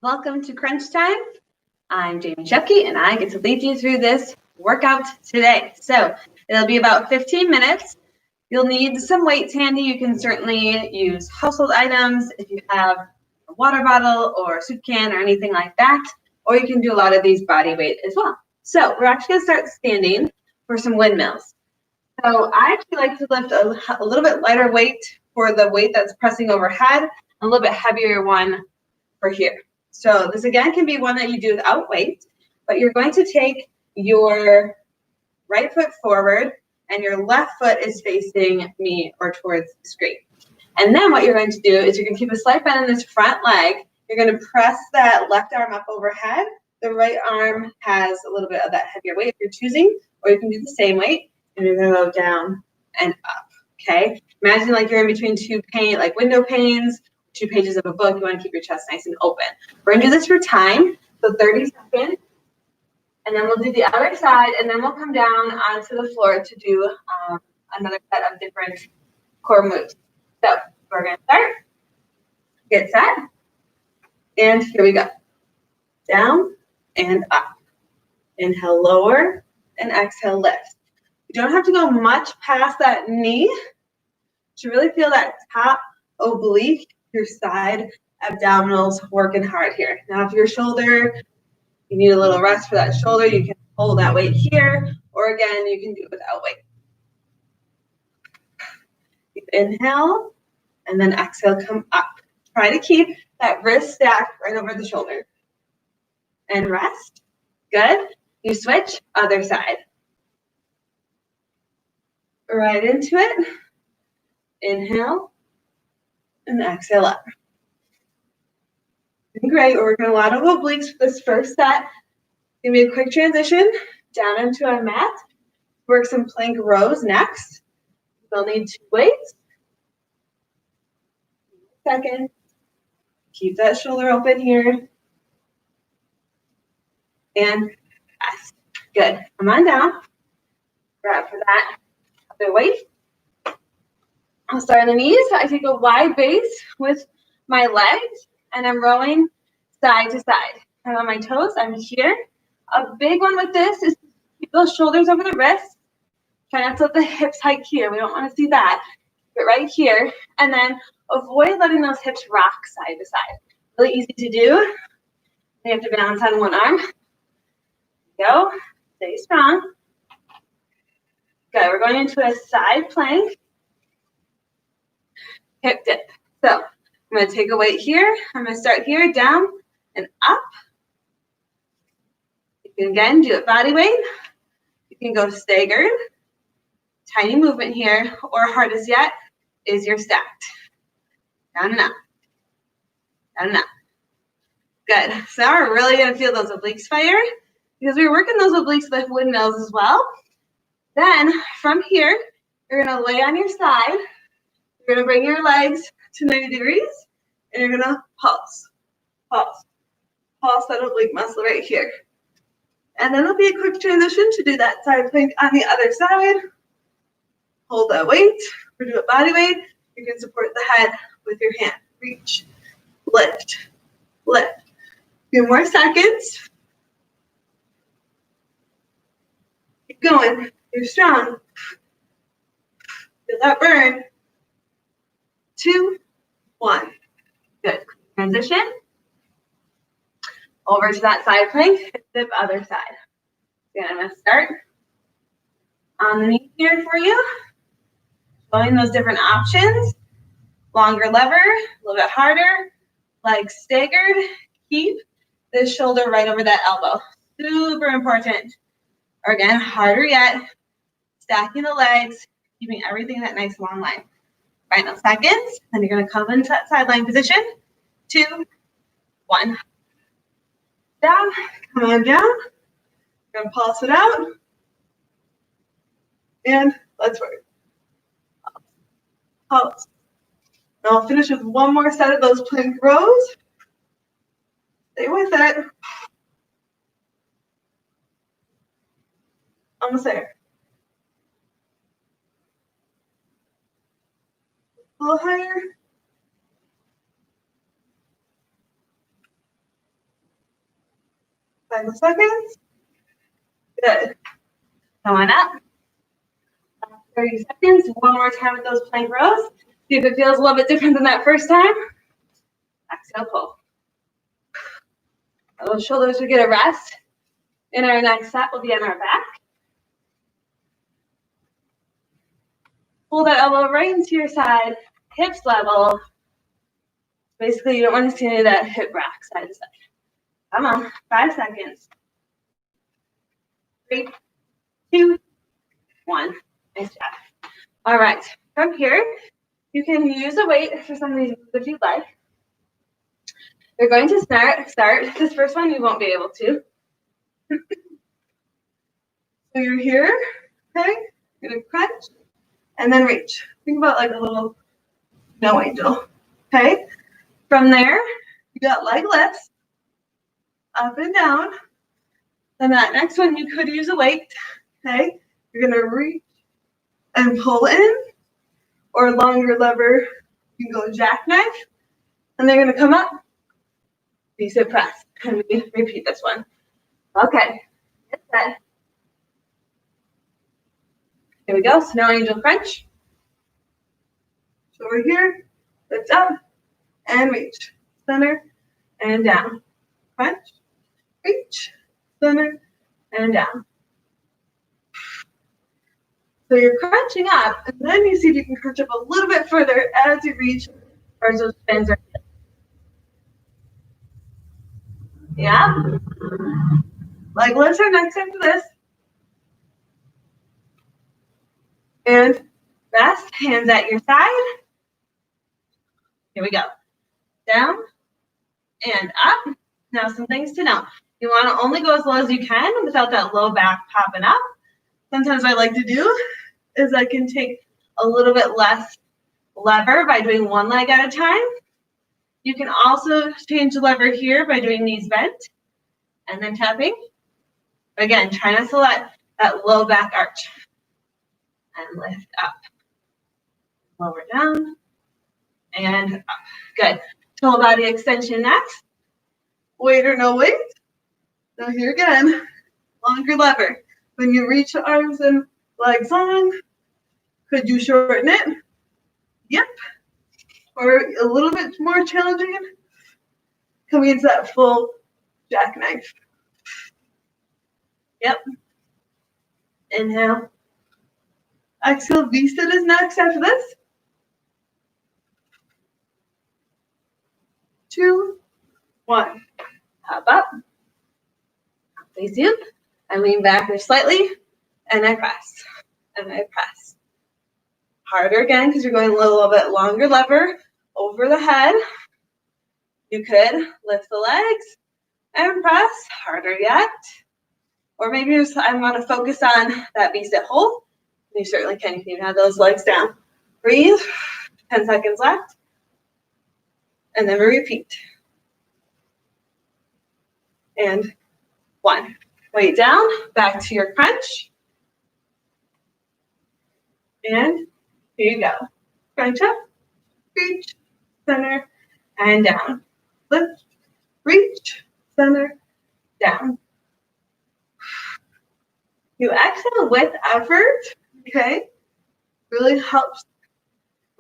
Welcome to Crunch Time. I'm Jamie Shepke, and I get to lead you through this workout today. So it'll be about 15 minutes. You'll need some weights handy. You can certainly use household items if you have a water bottle or a soup can or anything like that, or you can do a lot of these body weight as well. So we're actually going to start standing for some windmills. So I actually like to lift a little bit lighter weight for the weight that's pressing overhead, a little bit heavier one for here. So this again can be one that you do without weight, but you're going to take your right foot forward and your left foot is facing me or towards the screen. And then what you're going to do is you're going to keep a slight bend in this front leg. You're going to press that left arm up overhead. The right arm has a little bit of that heavier weight if you're choosing, or you can do the same weight, and you're going to go down and up, okay? Imagine like you're in between two window panes, 2 pages of a book. You want to keep your chest nice and open. We're going to do this for time, so 30 seconds. And then we'll do the other side, and then we'll come down onto the floor to do another set of different core moves. So we're going to start, get set, and here we go. Down and up. Inhale, lower, and exhale, lift. You don't have to go much past that knee to really feel that top oblique, your side abdominals working hard here. Now, if your shoulder, you need a little rest for that shoulder, you can hold that weight here, or again, you can do it without weight. Inhale, and then exhale, come up. Try to keep that wrist stacked right over the shoulder. And rest. Good. You switch, other side. Right into it. Inhale, and exhale up. Great, we're working a lot of obliques for this first set. Give me a quick transition down into our mat. Work some plank rows next. We'll need 2 weights. Second. Keep that shoulder open here. And rest. Good. Come on down. Grab for that other weight. I'll start on the knees. I take a wide base with my legs, and I'm rowing side to side. I'm on my toes. I'm here. A big one with this is keep those shoulders over the wrists. Try not to let the hips hike here. We don't want to see that. Keep it right here. And then avoid letting those hips rock side to side. Really easy to do. You have to balance on one arm. Go. Stay strong. Good. We're going into a side plank. Hip dip. So I'm going to take a weight here. I'm going to start here, down and up. You can again do it body weight. You can go staggered. Tiny movement here, or hardest yet is your stacked. Down and up. Down and up. Good. So now we're really going to feel those obliques fire because we're working those obliques with windmills as well. Then from here, you're going to lay on your side. You're going to bring your legs to 90 degrees, and you're going to pulse, pulse, pulse that oblique muscle right here. And then it'll be a quick transition to do that side plank on the other side. Hold that weight. We're doing body weight. You can support the head with your hand. Reach, lift, lift. A few more seconds. Keep going. You're strong. Feel that burn. 2, 1. Good. Transition. Over to that side plank. Dip other side. Again, I'm going to start on the knee here for you. Showing those different options. Longer lever, a little bit harder. Legs staggered. Keep this shoulder right over that elbow. Super important. Or again, harder yet. Stacking the legs, keeping everything in that nice long line. Final seconds. Then you're going to come into that sideline position. 2, 1. Down. Come on down. You're going to pulse it out. And let's work. Pulse. Now I'll finish with one more set of those plank rows. Stay with it. Almost there. A little higher. 5 more seconds. Good. Come on up. 30 seconds. One more time with those plank rows. See if it feels a little bit different than that first time. Exhale, pull. Those shoulders will get a rest. In our next set, we'll be on our back. Pull that elbow right into your side, hips level. Basically, you don't want to see any of that hip rack side to side. Come on, 5 seconds. 3, 2, 1. Nice job. All right, from here, you can use a weight for some of these if you'd like. You're going to start. This first one you won't be able to. So you're here, okay? You're gonna crunch and then reach. Think about like a little no angel, okay? From there, you got leg lifts, up and down. And that next one, you could use a weight, okay? You're gonna reach and pull in, or longer lever, you can go jackknife, and they're gonna come up, bicep press, and we repeat this one. Okay, get set. Here we go, snow angel crunch. So we're here, lift up, and reach, center, and down. Crunch, reach, center, and down. So you're crunching up, and then you see if you can crunch up a little bit further as you reach towards those spins. Yeah. Leg lifts are next after this. And rest, hands at your side. Here we go. Down and up. Now some things to know. You want to only go as low as you can without that low back popping up. Sometimes what I like to do is I can take a little bit less lever by doing one leg at a time. You can also change the lever here by doing knees bent and then tapping. Again, try not to let that low back arch. And lift up. Lower down and up. Good. Total body extension next. Weight or no weight. Now here again, longer lever. When you reach the arms and legs on, could you shorten it? Yep. Or a little bit more challenging, coming into that full jackknife. Yep. Inhale. Exhale, V-sit is next after this. 2, 1. Hop up. Face you. I lean back there slightly, and I press. And I press. Harder again, because you're going a little bit longer lever over the head. You could lift the legs and press. Harder yet. Or maybe I want to focus on that V-sit hold. You certainly can. You can have those legs down. Breathe. 10 seconds left. And then we repeat. And 1. Weight down. Back to your crunch. And here you go. Crunch up. Reach. Center. And down. Lift. Reach. Center. Down. You exhale with effort. Okay, really helps.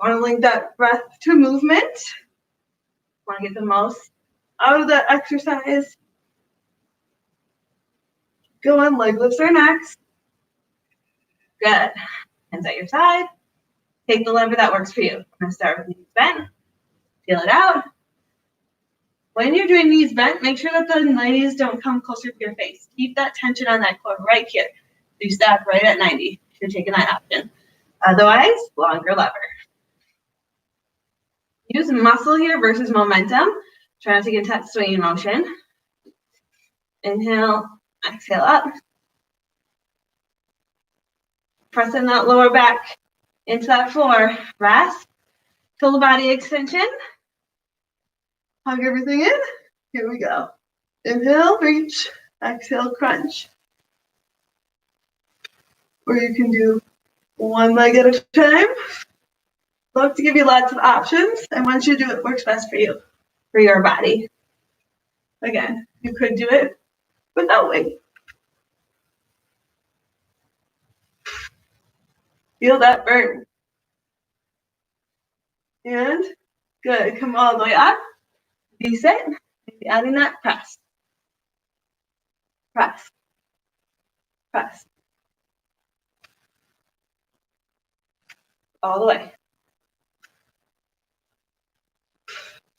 Want to link that breath to movement. Want to get the most out of that exercise. Go on, leg lifts are next. Good. Hands at your side. Take the lever that works for you. I'm going to start with knees bent. Feel it out. When you're doing knees bent, make sure that the knees don't come closer to your face. Keep that tension on that core right here. You stop right at 90. You're taking that option. Otherwise, longer lever. Use muscle here versus momentum. Try not to get that swinging motion. Inhale, exhale up. Pressing that lower back into that floor. Rest. Total body extension. Hug everything in. Here we go. Inhale, reach. Exhale, crunch. Or you can do one leg at a time. Love to give you lots of options. And once you do it, works best for you, for your body. Again, you could do it without weight. Feel that burn. And good. Come all the way up. V-sit. Maybe adding that press. Press. Press. All the way.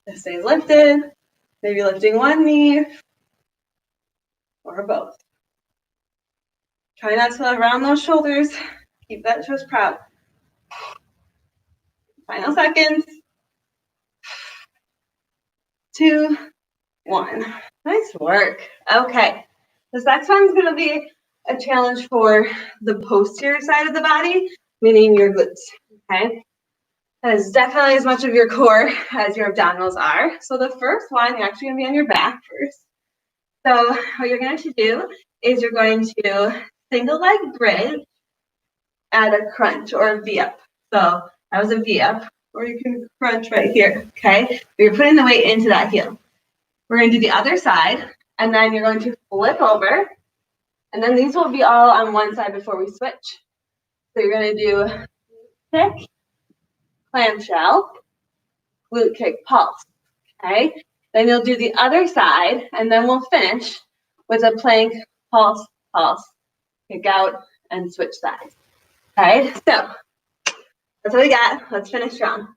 Just stay lifted. Maybe lifting one knee or both. Try not to round those shoulders. Keep that chest proud. Final seconds. 2, 1. Nice work. Okay. This next one's going to be a challenge for the posterior side of the body, meaning your glutes. Okay. That is definitely as much of your core as your abdominals are. So the first one, you're actually going to be on your back first. So what you're going to do is you're going to single leg bridge, add a crunch or a V-up. So that was a V-up, or you can crunch right here, okay? But you're putting the weight into that heel. We're going to do the other side, and then you're going to flip over, and then these will be all on one side before we switch. So you're going to do kick, clamshell, glute kick, pulse, okay? Then you'll do the other side, and then we'll finish with a plank, pulse, pulse, kick out, and switch sides. Okay, so that's what we got. Let's finish strong.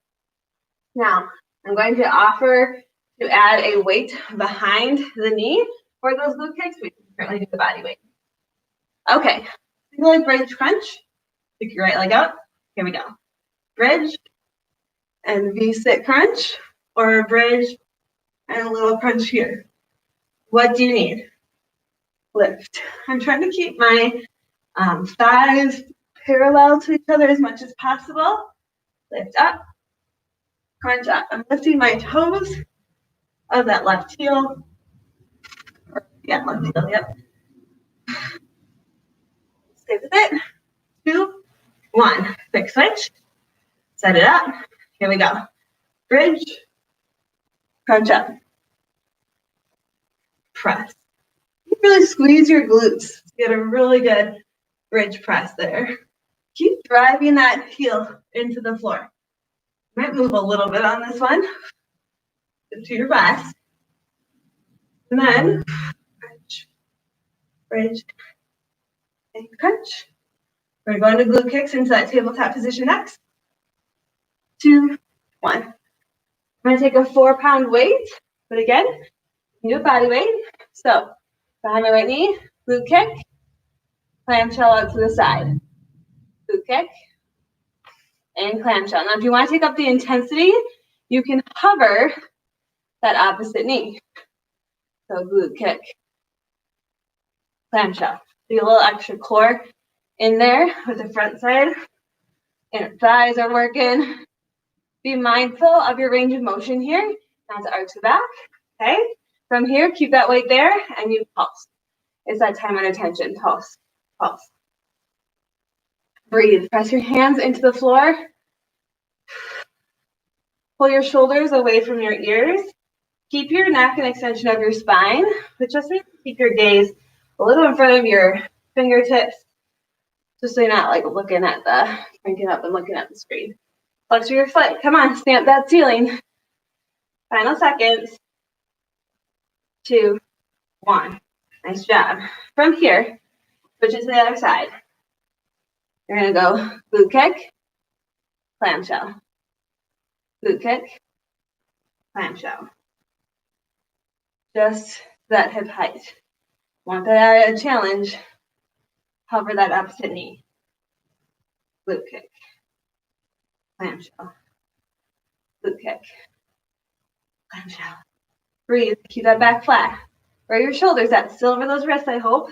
Now, I'm going to offer to add a weight behind the knee for those glute kicks. We can currently do the body weight. Okay, single leg bridge crunch. Stick your right leg out. Here we go. Bridge and V-sit crunch, or a bridge and a little crunch here. What do you need? Lift. I'm trying to keep my thighs parallel to each other as much as possible. Lift up, crunch up. I'm lifting my toes of that left heel. Yeah, left heel, yep. Stay with it. 2, 1. Quick switch. Set it up. Here we go. Bridge, crunch up. Press. You really squeeze your glutes to get a really good bridge press there. Keep driving that heel into the floor. Might move a little bit on this one. Do your best. And then crunch, bridge, and crunch. We're going to glute kicks into that tabletop position next. 2, 1. I'm going to take a 4-pound weight, but again, new body weight. So behind my right knee, glute kick, clamshell out to the side. Glute kick and clamshell. Now, if you want to take up the intensity, you can hover that opposite knee. So glute kick, clamshell. Do a little extra core in there with the front side. Inner thighs are working. Be mindful of your range of motion here, not to arch the back. Okay? From here, keep that weight there, and you pulse. It's that time and attention. Pulse, pulse. Breathe. Press your hands into the floor. Pull your shoulders away from your ears. Keep your neck an extension of your spine, but just keep your gaze a little in front of your fingertips, just so you're not like looking at cranking up and looking at the screen. Flex your foot. Come on, stamp that ceiling. Final seconds. 2, 1. Nice job. From here, switch it to the other side. You're going to go glute kick, clamshell. Glute kick, clamshell. Just that hip height. Want that a challenge, hover that opposite knee. Glute kick, clamshell. Glute kick, clamshell. Breathe. Keep that back flat. Where are your shoulders at? Still over those wrists, I hope.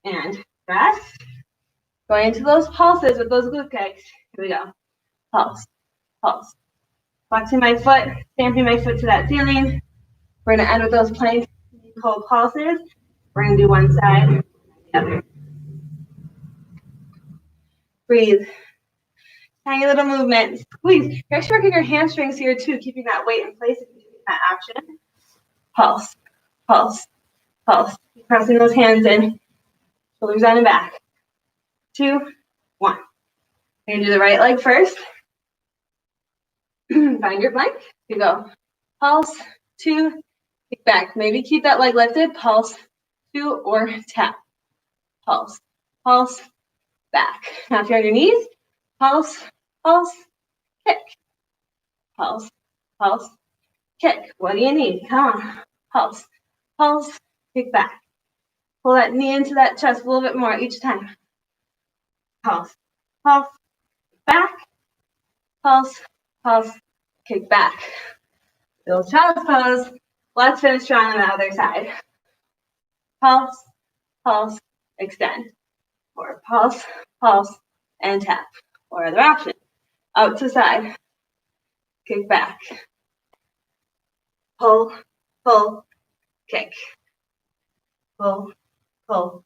And rest. Going into those pulses with those glute kicks. Here we go. Pulse, pulse. Flexing my foot, stamping my foot to that ceiling. We're going to end with those plank cold pulses. We're going to do one side, the other. Breathe. Tiny little movement. Squeeze. You're actually working your hamstrings here too, keeping that weight in place if you take that option. Pulse, pulse, pulse. Pressing those hands in, shoulders down and back. 2, 1. You're gonna do the right leg first. Find your plank. You go pulse, 2, kick back. Maybe keep that leg lifted, pulse, 2, or tap. Pulse, pulse, back. Now if you're on your knees, pulse, pulse, kick. Pulse, pulse, kick. What do you need? Come on. Pulse, pulse, kick back. Pull that knee into that chest a little bit more each time. Pulse, pulse, back. Pulse, pulse, kick back. Build child's pose. Let's finish strong on the other side. Pulse, pulse, extend. Or pulse, pulse, and tap. Or other option. Out to side. Kick back. Pull, pull, kick. Pull, pull,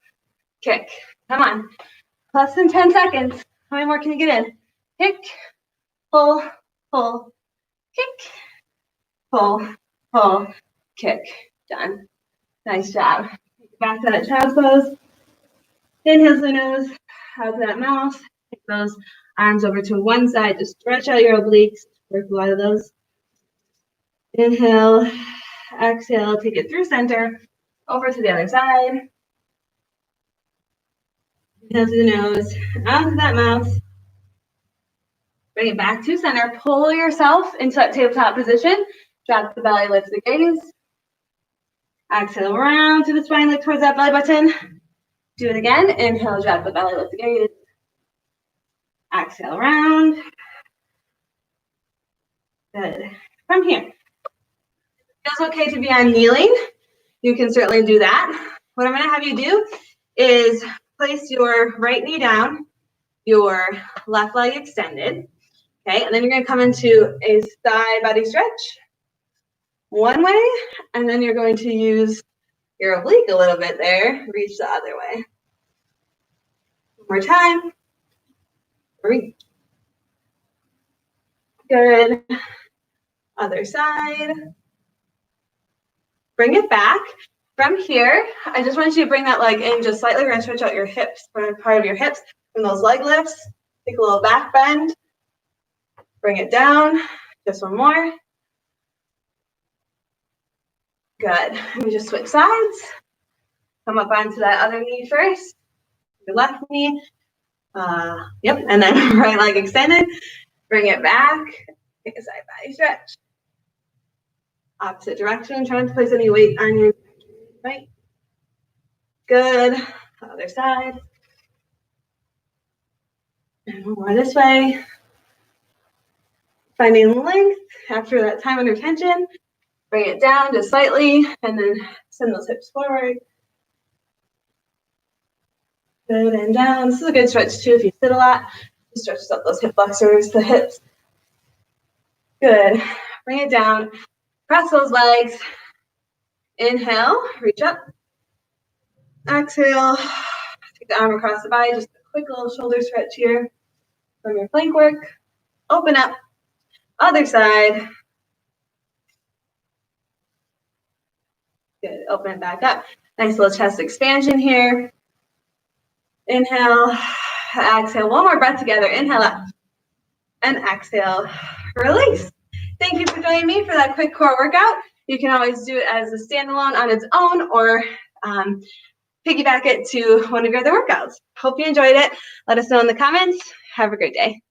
kick. Come on. Less than 10 seconds. How many more can you get in? Kick, pull, pull, kick. Pull, pull, kick. Done. Nice job. Back to that child's pose. Inhale through the nose, out to that mouth. Take those arms over to one side. Just stretch out your obliques. Work a lot of those. Inhale, exhale, take it through center. Over to the other side. Inhale through the nose, out to that mouth. Bring it back to center. Pull yourself into that tabletop position. Drop the belly, lift the gaze. Exhale, round to the spine, look towards that belly button. Do it again. Inhale, drop the belly, lift the gaze. Exhale, round. Good. From here. Feels okay to be on kneeling. You can certainly do that. What I'm going to have you do is place your right knee down, your left leg extended. Okay, and then you're going to come into a thigh body stretch one way, and then you're going to use your oblique a little bit there, reach the other way. One more time. Reach. Good. Other side. Bring it back. From here, I just want you to bring that leg in just slightly. We're going to stretch out your hips, part of your hips from those leg lifts. Take a little back bend. Bring it down. Just one more. Good. Let me just switch sides. Come up onto that other knee first. Your left knee. Yep. And then right leg extended. Bring it back. Take a side body stretch. Opposite direction. Try not to place any weight on your right. Good. Other side. And one more this way. Finding length after that time under tension. Bring it down just slightly and then send those hips forward. Good, and down. This is a good stretch too if you sit a lot. It stretches up those hip flexors, the hips. Good. Bring it down. Press those legs. Inhale, reach up. Exhale. Take the arm across the body. Just a quick little shoulder stretch here from your plank work. Open up. Other side. Good. Open it back up. Nice little chest expansion here. Inhale. Exhale. One more breath together. Inhale up. And exhale. Release. Thank you for joining me for that quick core workout. You can always do it as a standalone on its own or piggyback it to one of your other workouts. Hope you enjoyed it. Let us know in the comments. Have a great day.